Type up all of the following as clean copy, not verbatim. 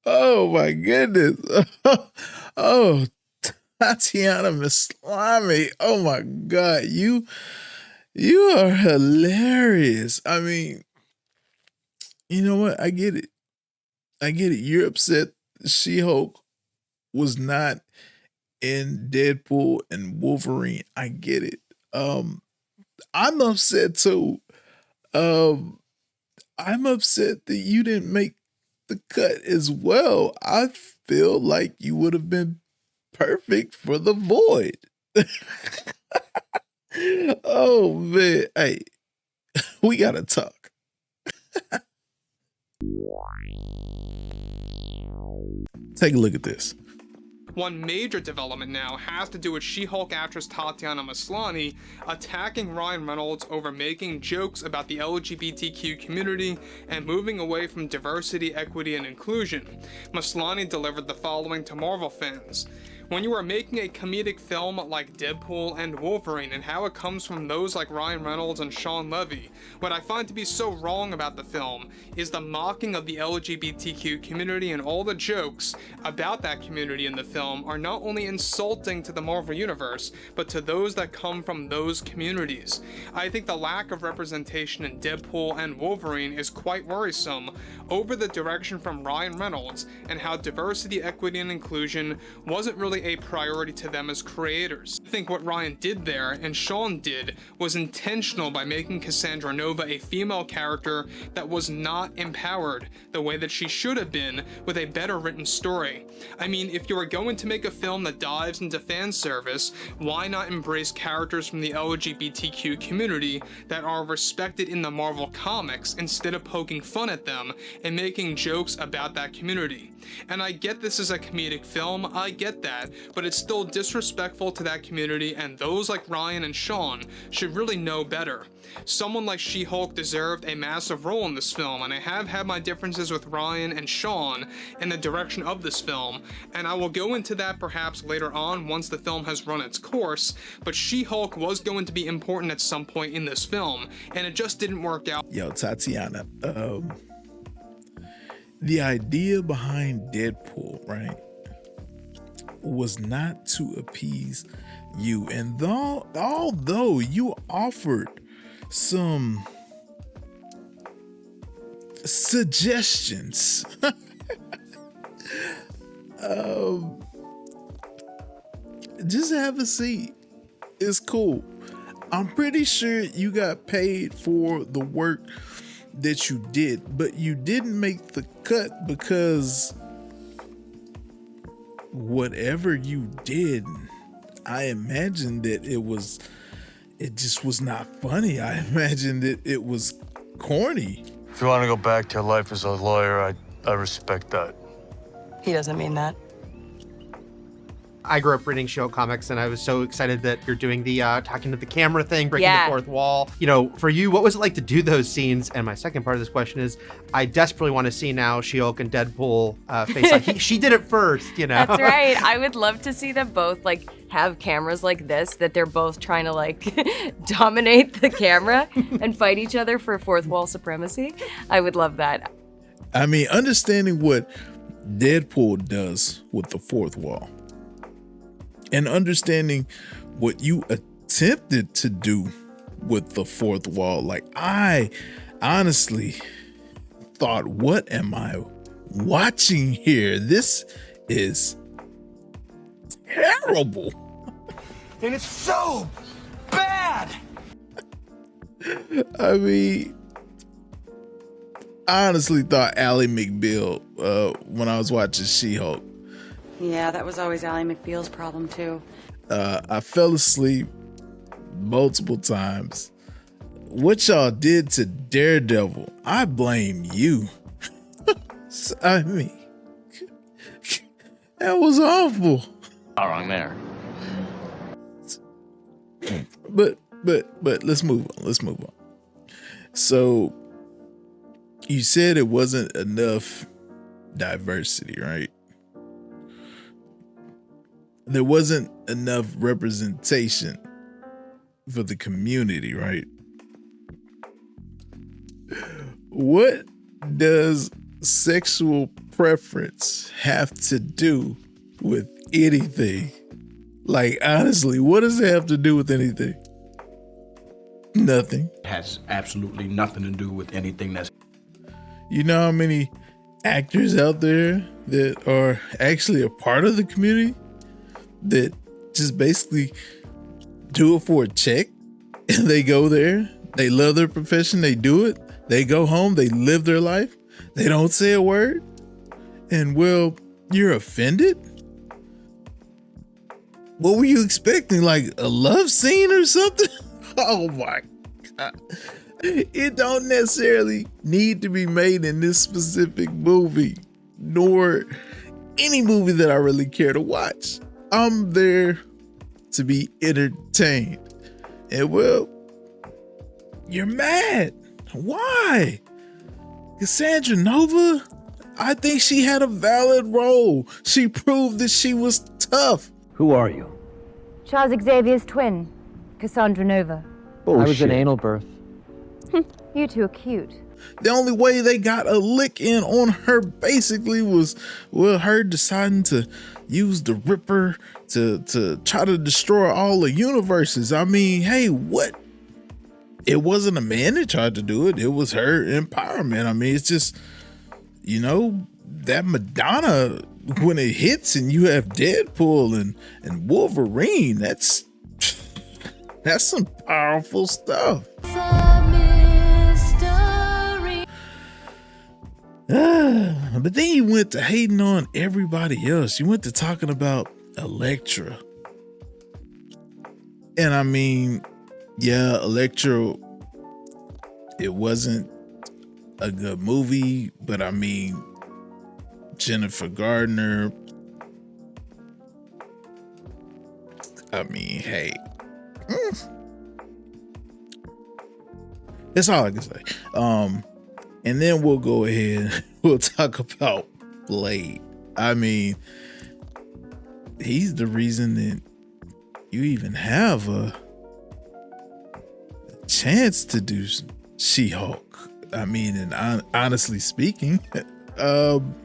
Oh my goodness. Oh, Tatiana Maslany. Oh my God. You are hilarious. I mean, you know what? I get it. I get it. You're upset She-Hulk was not in Deadpool and Wolverine. I get it. Um, I'm upset too. Um, I'm upset that you didn't make the cut as well. I feel like you would have been perfect for the void. Oh man. Hey, we gotta talk. Take a look at this. One major development now has to do with She-Hulk actress Tatiana Maslany attacking Ryan Reynolds over making jokes about the LGBTQ community and moving away from diversity, equity, and inclusion. Maslany delivered the following to Marvel fans. When you are making a comedic film like Deadpool and Wolverine and how it comes from those like Ryan Reynolds and Sean Levy, what I find to be so wrong about the film is the mocking of the LGBTQ community, and all the jokes about that community in the film are not only insulting to the Marvel Universe, but to those that come from those communities. I think the lack of representation in Deadpool and Wolverine is quite worrisome over the direction from Ryan Reynolds and how diversity, equity, and inclusion wasn't really a priority to them as creators. I think what Ryan did there, and Sean did, was intentional by making Cassandra Nova a female character that was not empowered the way that she should have been with a better written story. I mean, if you are going to make a film that dives into fan service, why not embrace characters from the LGBTQ community that are respected in the Marvel comics instead of poking fun at them and making jokes about that community? And I get this is a comedic film, I get that, but it's still disrespectful to that community, and those like Ryan and Sean should really know better. Someone like She-Hulk deserved a massive role in this film, and I have had my differences with Ryan and Sean in the direction of this film, and I will go into that perhaps later on once the film has run its course, but She-Hulk was going to be important at some point in this film, and it just didn't work out. Yo, Tatiana, the idea behind Deadpool, right, was not to appease you. And although you offered some suggestions, just have a seat. It's cool. I'm pretty sure you got paid for the work that you did, but you didn't make the cut because whatever you did, I imagine that it just was not funny. I imagine that it was corny. If you want to go back to your life as a lawyer, I respect that. He doesn't mean that. I grew up reading She-Hulk comics, and I was so excited that you're doing the talking to the camera thing, breaking the fourth wall. You know, for you, what was it like to do those scenes? And my second part of this question is, I desperately want to see now She-Hulk and Deadpool face off. She did it first, you know? That's right. I would love to see them both like have cameras like this, that they're both trying to like dominate the camera and fight each other for fourth wall supremacy. I would love that. I mean, understanding what Deadpool does with the fourth wall, and understanding what you attempted to do with the fourth wall. Like, I honestly thought, what am I watching here? This is terrible. And it's so bad. I mean, I honestly thought Ally McBeal when I was watching She-Hulk. Yeah, that was always Ally McBeal's problem too. I fell asleep multiple times. What y'all did to Daredevil, I blame you. I mean, that was awful. Not wrong there. But let's move on. Let's move on. So you said it wasn't enough diversity, right? There wasn't enough representation for the community, right? What does sexual preference have to do with anything? Like, honestly, what does it have to do with anything? Nothing. It has absolutely nothing to do with anything that's... You know how many actors out there that are actually a part of the community that just basically do it for a check? And they go there, they love their profession, they do it, they go home, they live their life, they don't say a word, and well, you're offended? What were you expecting? Like a love scene or something? Oh my God. It don't necessarily need to be made in this specific movie, nor any movie that I really care to watch. I'm there to be entertained. And well, you're mad. Why? Cassandra Nova, I think she had a valid role. She proved that she was tough. Who are you? Charles Xavier's twin, Cassandra Nova. Bullshit. I was an anal birth. You two are cute. The only way they got a lick in on her basically was, well, her deciding to use the Ripper to try to destroy all the universes. I mean, hey, what? It wasn't a man that tried to do it. It was her empowerment. I mean, it's just, you know, that Madonna, when it hits and you have Deadpool and Wolverine, that's some powerful stuff. But then you went to hating on everybody else. You went to talking about Elektra. And I mean, yeah, Elektra, it wasn't a good movie, but I mean, Jennifer Gardner, I mean, hey, that's all I can say. And then we'll go ahead, we'll talk about Blade. I mean, he's the reason that you even have a chance to do She-Hulk. I mean, and honestly speaking, and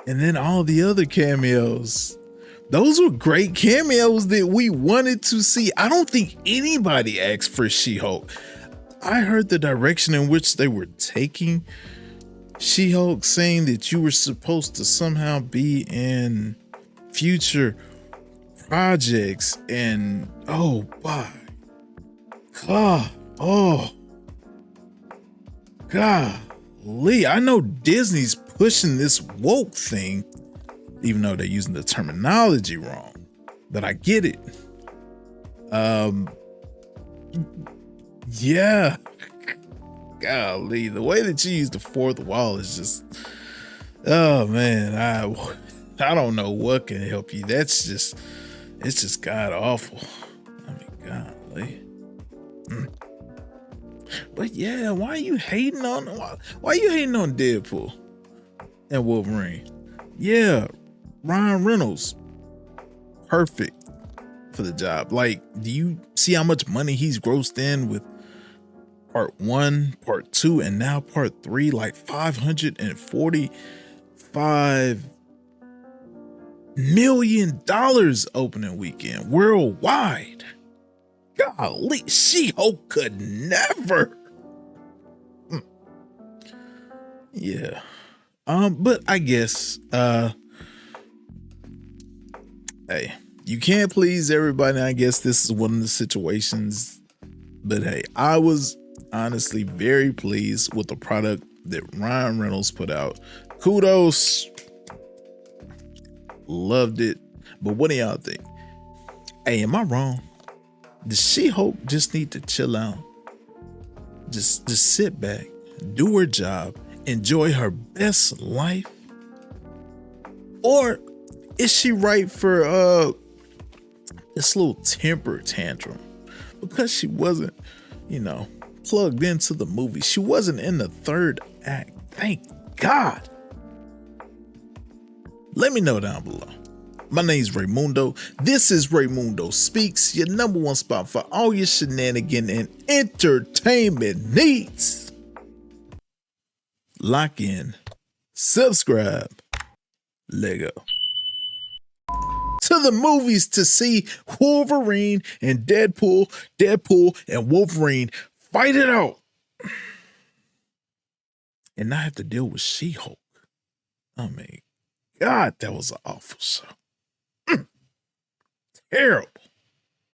then all the other cameos, those were great cameos that we wanted to see. I don't think anybody asked for She-Hulk. I heard the direction in which they were taking She-Hulk, saying that you were supposed to somehow be in future projects, and oh my God, oh golly, I know Disney's pushing this woke thing, even though they're using the terminology wrong, but I get it. Yeah, golly, the way that you use the fourth wall is just, oh man, I don't know what can help you. It's just god awful. I mean, golly. But yeah, why are you hating on Deadpool and Wolverine? Yeah, Ryan Reynolds, perfect for the job. Like, do you see how much money he's grossed in with part 1, part 2, and now part 3? Like $545 million opening weekend worldwide. Golly, She-Hulk could never. Yeah. But I guess hey, you can't please everybody. I guess this is one of the situations. But hey, I was honestly very pleased with the product that Ryan Reynolds put out. Kudos. Loved it. But what do y'all think? Hey, am I wrong? Does She-Hulk just need to chill out? Just sit back, do her job, enjoy her best life? Or is she right for this little temper tantrum? Because she wasn't, plugged into the movie. She wasn't in the third act. Thank God. Let me know down below. My name's Raymundo. This is Raymundo Speaks, your #1 spot for all your shenanigan and entertainment needs. lock in, subscribe, Lego. To the movies to see Wolverine and Deadpool and Wolverine fight it out. And not have to deal with She-Hulk. I mean, God, that was an awful show. Terrible.